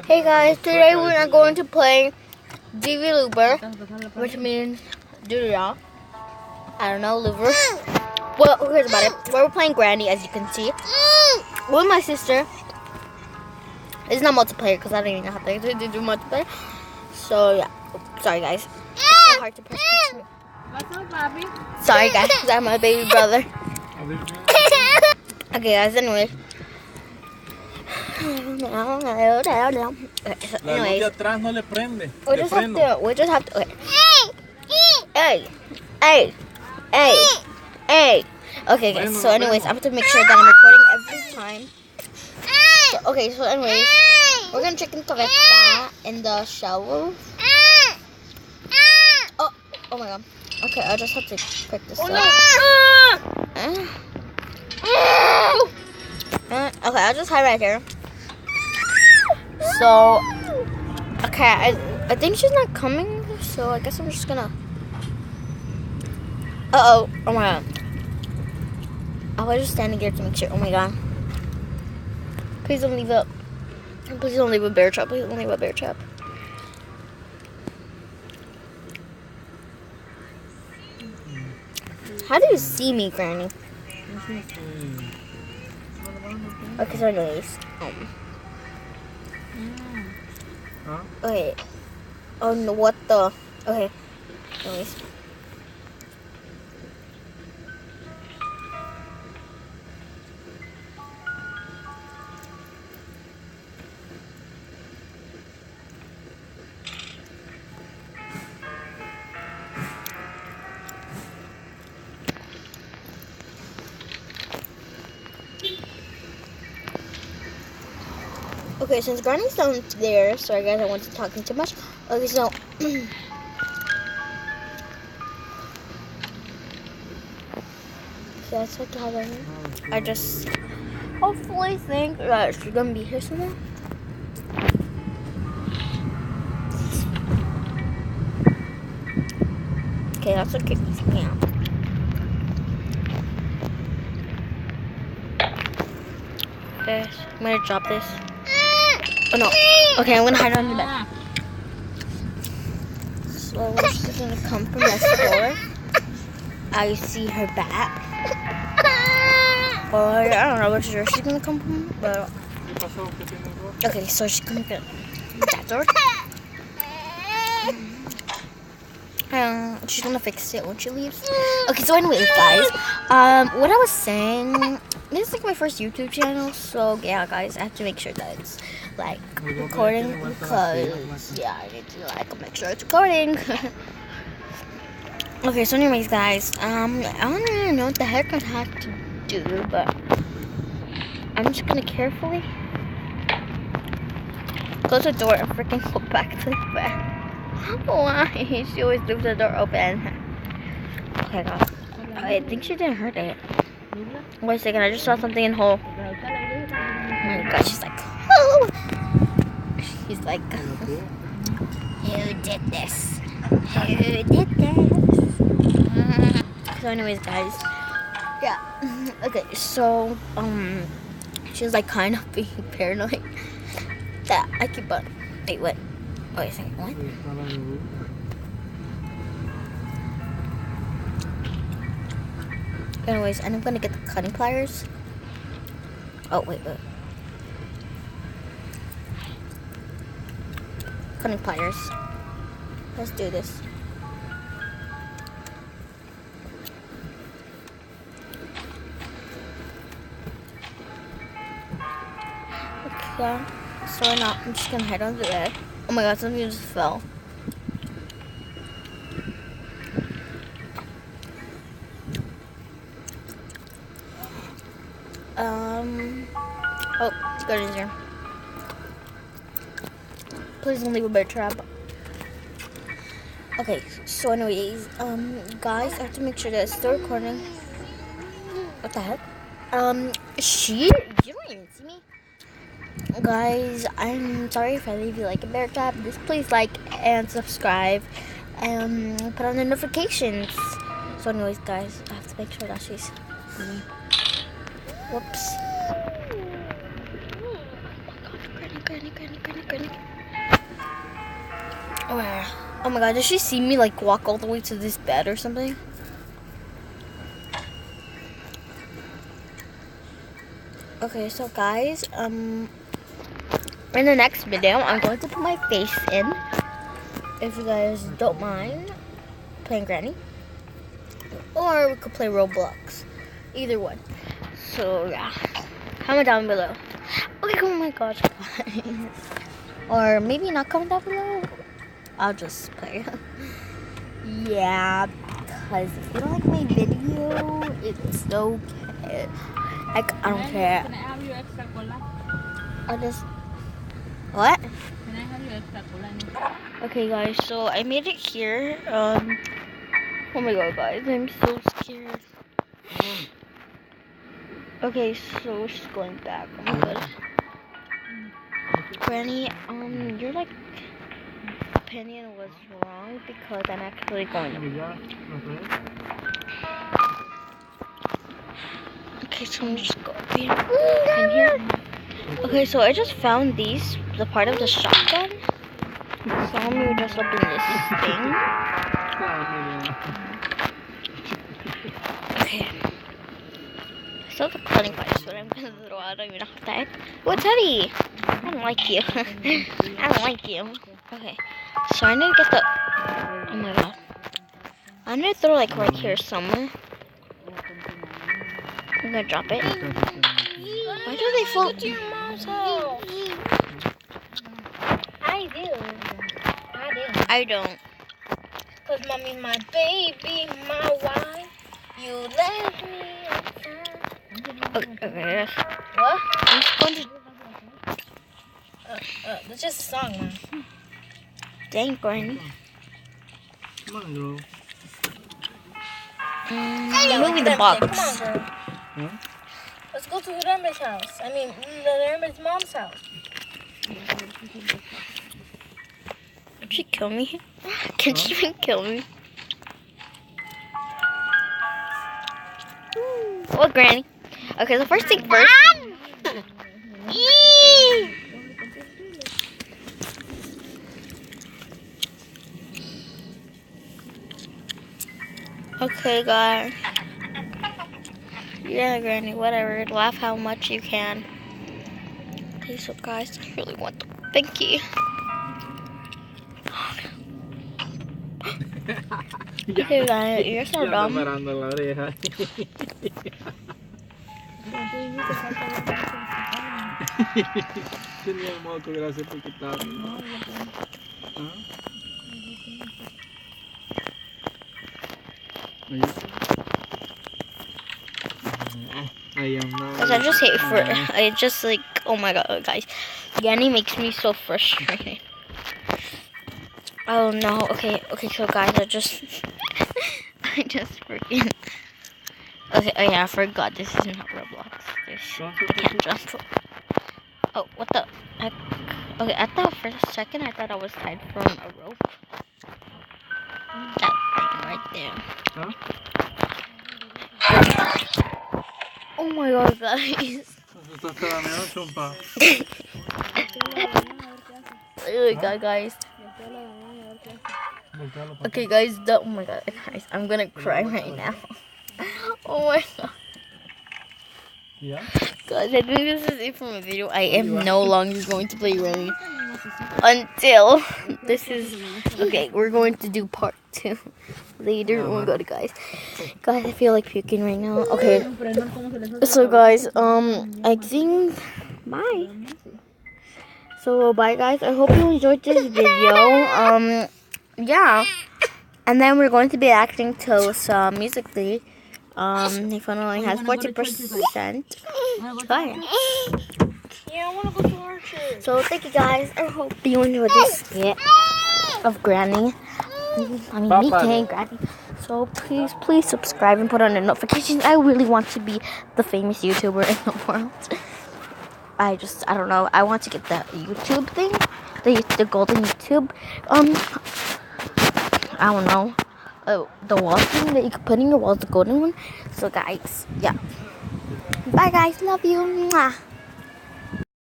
Hey guys, today we're not going to play DV Looper, which means Doodle. I don't know, Looper. Well, who cares about it? We're playing Granny, as you can see, with my sister. It's not multiplayer because I don't even know how to do multiplayer. So yeah, sorry guys. It's so hard to press control. Sorry guys, because I'm my baby brother. Okay guys, anyway. Okay, so anyways, we just have to, okay. Hey. Okay guys, so anyways, I have to make sure that I'm recording every time. So, okay, so anyways, we're gonna check into that in the shower. Oh my god. Okay, I just have to pick this up. Okay, I'll just hide right here. So, okay, I think she's not coming, so I guess I'm just gonna. Oh my god. I was just standing here to make sure. Oh my god. Please don't leave a. Please don't leave a bear trap. Please don't leave a bear trap. How do you see me, Granny? Okay, so anyways, okay. Oh no, what the? Okay, anyways. Okay, since Granny's down there, sorry guys, I wasn't talking too much. Okay, so that's what I just hopefully think that she's gonna be here somewhere. Okay, that's okay. Yeah. Okay, I'm gonna drop this. Oh no. Okay, I'm gonna hide under the bed. So she's gonna come from next door. I see her back. Or I don't know which door she's gonna come from, but okay, so she's gonna get that door. She's gonna fix it when she leaves. Okay, so anyways, guys, what I was saying, this is like my first YouTube channel, so yeah, guys, I have to make sure that it's like recording because yeah, I need to like make sure it's recording. Okay, so anyways, guys, I don't really know what the heck I have to do, but I'm just gonna carefully close the door and freaking go back to the bed. Why? She always leaves the door open. Okay, guys. I think she didn't hurt it. Wait a second, I just saw something in the hole. Oh my god, she's like, oh! She's like, who did this? Who did this? So anyways, guys, yeah. Okay, so, she's like kind of being paranoid that I keep on, wait a second, what? Anyways, and I'm gonna get the cutting pliers. Oh, wait. Cutting pliers. Let's do this. Okay, so I'm just gonna head on the bed. Oh my god, something just fell. Oh, it's good in here. Please don't leave a bear trap. Okay, so anyways, guys, I have to make sure that it's still recording. What the heck? You don't even see me. Guys, I'm sorry if I leave you like a bear trap. Just please like and subscribe and put on the notifications. So anyways, guys, I have to make sure that she's Whoops. Granny. Oh yeah. Oh my god, did she see me like walk all the way to this bed or something? Okay, so guys, in the next video, I'm going to put my face in. If you guys don't mind playing Granny. Or we could play Roblox. Either one. So yeah. Comment down below. Okay, oh my gosh, guys. Or maybe not comment down below. I'll just play. Yeah, because if you don't like my video, it's okay. Like, I don't care. Can I have your extra cola? I'll just... What? Can I have your extra cola? Okay, guys, so I made it here. Oh my god, guys, I'm so scared. Okay, so she's going back. Oh my god. Granny, your like opinion was wrong because I'm actually going to. Okay, so I'm just going in here. Okay, so I just found these, the part of the shotgun. So I'm gonna just open this thing. Okay. So the cutting parts, but I'm gonna throw out. I don't even know how that. What's Teddy? I don't like you. I don't like you. Okay. So I need to get the. Oh my god. I'm gonna throw like right here somewhere. I'm gonna drop it. Why do they fall? Go to your mom's house. I do. I don't. Cause mommy's my baby, my wife. You let me outside. Okay. What? I'm just going to. That's just a song, man. Dang, Granny. Come on, girl. Moving the box. Come on, girl. Huh? Let's go to Rember's house. I mean, Rember's mom's house. Did she kill me? Can she even kill me? Well, Granny. Okay, the first thing first. Okay, guys. Yeah, Granny, whatever. Laugh how much you can. Okay, so guys, I really want the binky. Okay, guys, you're so dumb. Tenía modo gracias porque estaba. Cause I just hate I just like, oh my god, guys. Granny makes me so frustrated. Oh no, okay, so guys, I just freaking. Okay, oh yeah, I forgot this is not Roblox. I can't jump. Oh, what the heck? Okay, I thought for a second I thought I was tied from a rope. That thing right there. Huh? Oh my god, guys. Oh my god, guys. Okay, guys, oh my god, guys, I'm gonna cry right now. Oh my god. Yeah? Guys, I think this is it for my video. I am no longer going to play Granny until this is okay. We're going to do part 2 later. Oh my god, guys, I feel like puking right now. Okay, so guys, I think bye. So bye, guys. I hope you enjoyed this video. Yeah, and then we're going to be acting Toast musically. He finally has 40%. Bye. Yeah, I want to go to Orchard. So thank you guys. I hope you enjoyed this skit of Granny. I mean, me playing Granny. So please subscribe and put on the notifications. I really want to be the famous YouTuber in the world. I don't know. I want to get the YouTube thing, the golden YouTube. I don't know. The wall thing that you can put in your wall, the golden one. So guys, yeah. Bye guys. Love you. Mwah.